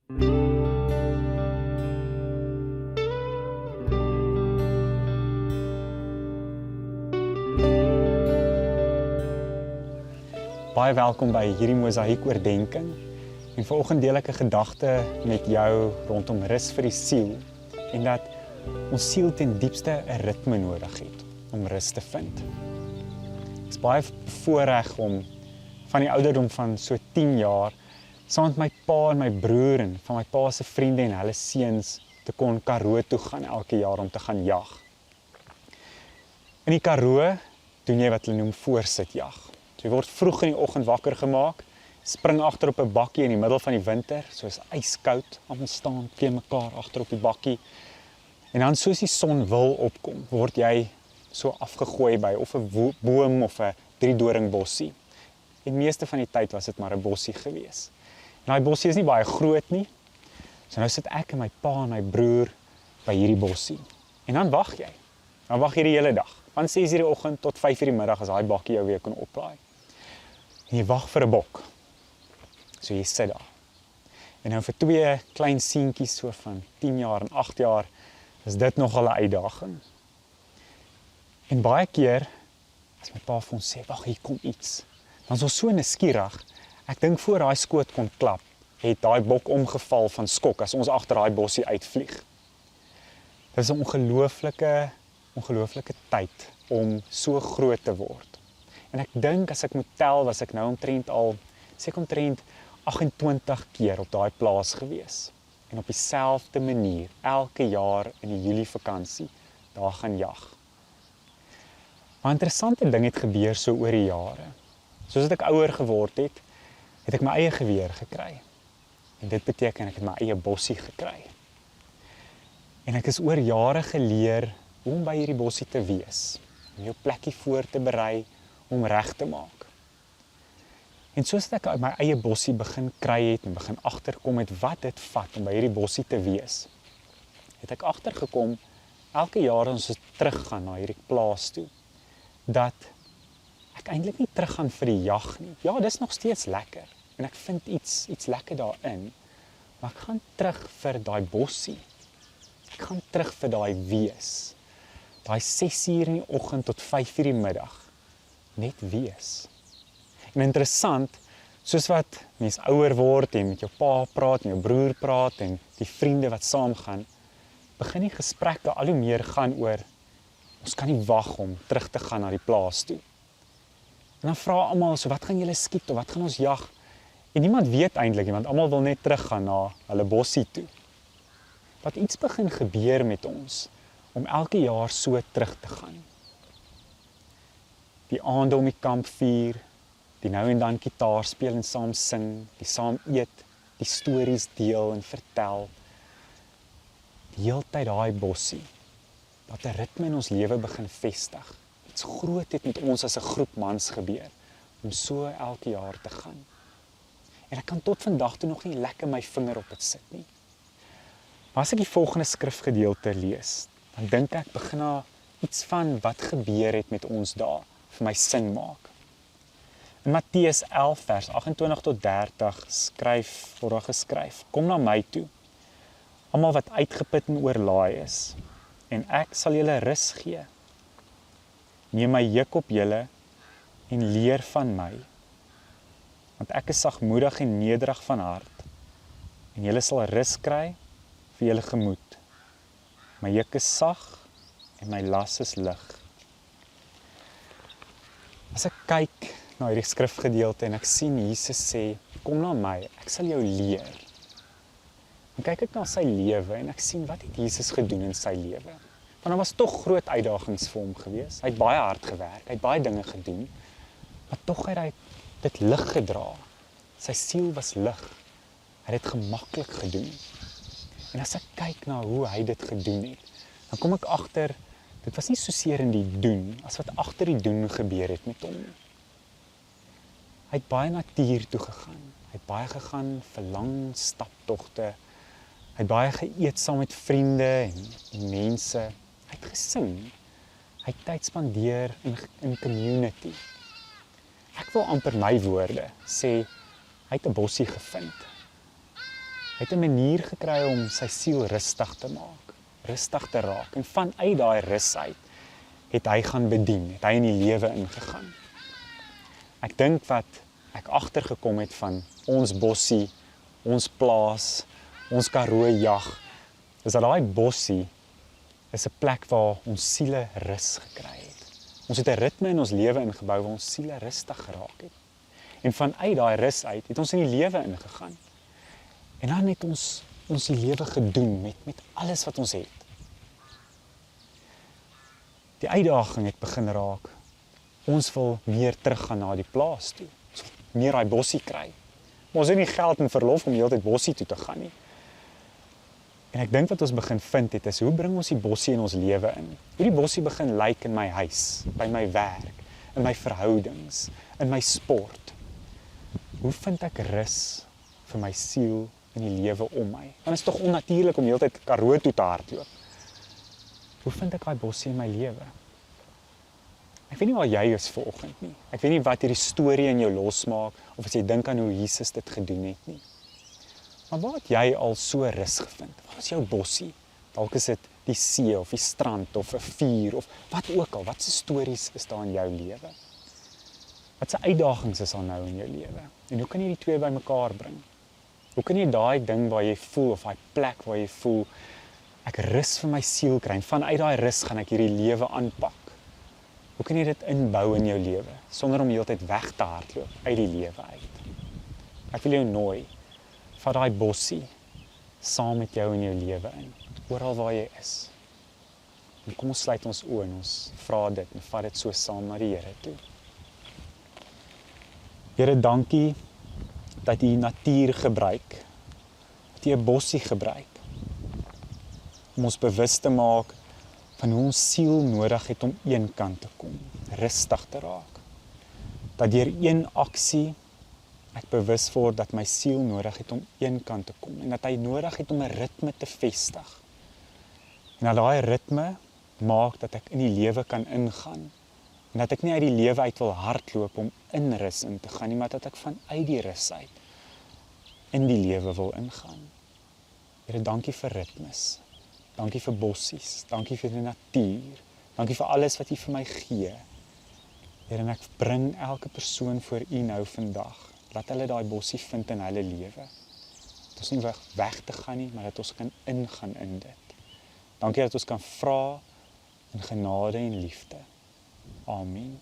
Baie welkom by hierdie mosaïek oordenking. En vanoggend deel ek 'n gedagte met jou rondom rus vir die siel en dat ons siel ten diepste 'n ritme nodig het om rus te vind. Ek is baie bevoorreg om van die ouderdom van so 10 jaar saam met my pa en my broer en van my pa se vriende en hulle seuns te kon Karoo toe gaan elke jaar om te gaan jag. In die Karoo doen jy wat hulle noem voorsitjag. So jy word vroeg in die oggend wakker gemaak, spring agter op 'n bakkie in die middel van die winter, soos yskoud, almal staan teen mekaar agter op die bakkie. En dan soos die son wil opkom, word jy so afgegooi by of 'n boom of 'n driedoringbossie. En meeste van die tyd was dit maar 'n bossie gewees. En daai bossie is nie baie groot nie. So nou sit ek en my pa en my broer by hierdie bossie. En dan wag jy. Dan wag jy die hele dag. Van 6:00 die oggend tot 5:00 die middag as daai bakkie jou weer kan oplaai. En jy wag vir 'n bok. So jy sit daar. En nou vir 2 klein seentjies so van 10 jaar en 8 jaar is dit nogal 'n uitdaging. En baie keer as my pa vir ons sê, "Wag, hier kom iets." Dan is ons so nuuskierig. Ek dink voor daai skoot kon klap, het daai bok omgeval van skok as ons agter daai bossie uitvlieg. Dit is 'n ongelooflike tyd om so groot te word. En ek dink as ek moet tel, was ek nou omtrent 28 keer op daai plaas gewees. En op dieselfde manier, elke jaar in die Julie vakansie, daar gaan jag. Maar interessante ding het gebeur so oor die jare. Soos ek ouer geword het ek my eie geweer gekry. En dit beteken ek het my eie bossie gekry. En ek is oor jare geleer hoe om by hierdie bossie te wees, om jou plekkie voor te berei, om reg te maak. En soos ek my eie bossie begin kry het en begin agterkom met wat dit vat om by hierdie bossie te wees, het ek agtergekom, elke jaar as ons teruggaan na hierdie plaas toe, dat ek eintlik nie teruggaan vir die jag nie. Ja, dis nog steeds lekker, en ek vind iets lekker daarin, maar ek gaan terug vir daai bossie. Ek gaan terug vir daai wees. Daai 6:00 in die oggend tot 5:00 die middag. Net wees. En interessant, soos wat mens ouer word en met jou pa praat en jou broer praat en die vriende wat saamgaan, begin die gesprekke al hoe meer gaan oor, ons kan nie wag om terug te gaan na die plaas toe. En dan vra almal, so wat gaan julle skiet of wat gaan ons jag? En niemand weet eintlik nie, want almal wil net teruggaan na hulle bossie toe. Dat iets begin gebeur met ons, om elke jaar so terug te gaan. Die aande om die kampvuur, die nou en dan gitaar speel en saam sing, die saam eet, die stories deel en vertel. Die heeltyd daai bossie, dat 'n ritme in ons lewe begin vestig. Iets groot het met ons as 'n groep mans gebeur, om so elke jaar te gaan. En ek kan tot vandag toe nog nie lekker my vinger op dit sit nie. Maar as ek die volgende skrifgedeelte lees, dan dink ek begin daar iets van wat gebeur het met ons daar vir my sin maak. In Matteus 11 vers 28 tot 30 word daar geskryf, kom na my toe, almal wat uitgeput en oorlaai is, en ek sal julle rus gee. Neem my juk op julle en leer van my, want ek is sagmoedig en nederig van hart, en julle sal rus kry vir julle gemoed. My juk is sag en my las is lig. As ek kyk na hierdie skrifgedeelte en ek sien Jesus sê, kom na my, ek sal jou leer. Dan kyk ek na sy lewe en ek sien wat het Jesus gedoen in sy lewe. Want daar was tog groot uitdagings vir hom gewees. Hy het baie hard gewerk, hy het baie dinge gedoen, maar tog het hy dit lig gedra. Sy siel was lig. Hy het dit gemaklik gedoen. En as ek kyk na hoe hy dit gedoen het, dan kom ek agter, dit was nie soseer in die doen, as wat agter die doen gebeur het met hom. Hy het baie natuur toe gegaan. Hy het baie gegaan vir lang staptogte. Hy het baie geëet saam met vriende en mense. Hy het gesing. Hy het tyd spandeer in community. Ek wil amper my woorde sê, hy het 'n bossie gevind. Hy het 'n manier gekry om sy siel rustig te maak, rustig te raak. En vanuit daai rus uit het hy gaan bedien, het hy in die lewe ingegaan. Ek dink wat ek agtergekom het van ons bossie, ons plaas, ons Karoo jag, is dat daai bossie is 'n plek waar ons siele rus gekry het. Ons het 'n ritme in ons lewe ingebou waar ons siele rustig geraak het. En vanuit daai rus uit het ons in die lewe ingegaan. En dan het ons die lewe gedoen met alles wat ons het. Die uitdaging het begin raak. Ons wil meer teruggaan na die plaas toe. Ons wil meer daai bossie kry. Maar ons het nie geld en verlof om heeltyd bossie toe te gaan nie. En ek dink wat ons begin vind het is, hoe bring ons die bossie in ons lewe in? Hoe die bossie begin lyk in my huis, by my werk, in my verhoudings, in my sport. Hoe vind ek rus vir my siel in die lewe om my? Want is tog onnatuurlik om heeltyd Karoo toe te hardloop. Hoe vind ek daai bossie in my lewe? Ek weet nie waar jy is vanoggend nie. Ek weet nie wat hierdie storie in jou losmaak, of as jy dink aan hoe Jesus dit gedoen het nie. Maar waar het jy al so rus gevind? Waar is jou bossie? Dalk is dit die see, of die strand, of 'n vuur, of wat ook al. Wat se stories is daar in jou lewe? Wat se uitdagings is daar nou in jou lewe? En hoe kan jy die twee bymekaar bring? Hoe kan jy daai ding waar jy voel, of daai plek waar jy voel, ek rus vir my siel kry, en vanuit daai rus gaan ek hierdie lewe aanpak? Hoe kan jy dit inbou in jou lewe, sonder om heeltyd weg te hardloop uit die lewe uit? Ek wil jou nooi, vat daai bossie saam met jou in jou lewe in, oral waar jy is. En kom ons sluit ons oë en ons vra dit en vat dit so saam na die Here toe. Here, dankie dat U natuur gebruik, dat U 'n bossie gebruik, om ons bewus te maak van hoe ons siel nodig het om eenkant te kom, rustig te raak. Dat deur een aksie ek bewus word dat my siel nodig het om eenkant te kom, en dat hy nodig het om 'n ritme te vestig. En dat daai ritme maak dat ek in die lewe kan ingaan, en dat ek nie uit die lewe uit wil hardloop om in rus in te gaan nie, maar dat ek vanuit die rus uit in die lewe wil ingaan. Here, dankie vir ritmes. Dankie vir bossies, dankie vir die natuur, dankie vir alles wat U vir my gee. Here, en ek bring elke persoon voor U nou vandag, laat hulle daai bossie vind in hulle lewe. Dat ons nie weg te gaan nie, maar dat ons kan ingaan in dit. Dankie dat ons kan vra in genade en liefde. Amen.